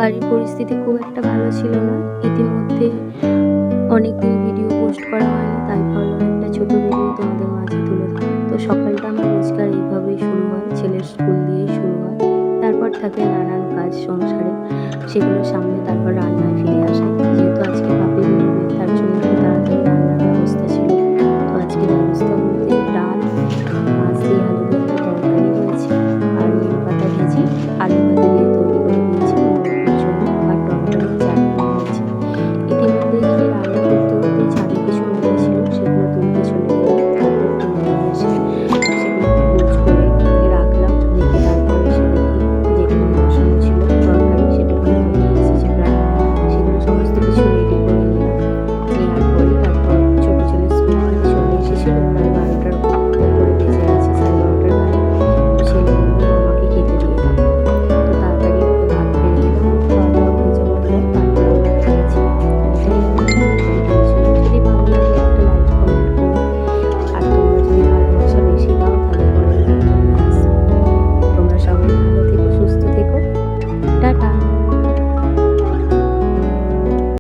বাড়ির পরিস্থিতি খুব একটা ভালো ছিল না। ইতিমধ্যে অনেকদিন ভিডিও পোস্ট করা হয়নি, তাই ভাবলাম একটা ছোট ভিডিও তোমাদের মাঝে তুলে ধরো। তো সকালটা আমার রোজকার এইভাবেই শুরু হয়, ছেলের স্কুল দিয়েই শুরু হয়। তারপর থাকে নানান কাজ সংসারে, সেগুলো সামলে তারপর রান্নায় ফিরে আসা।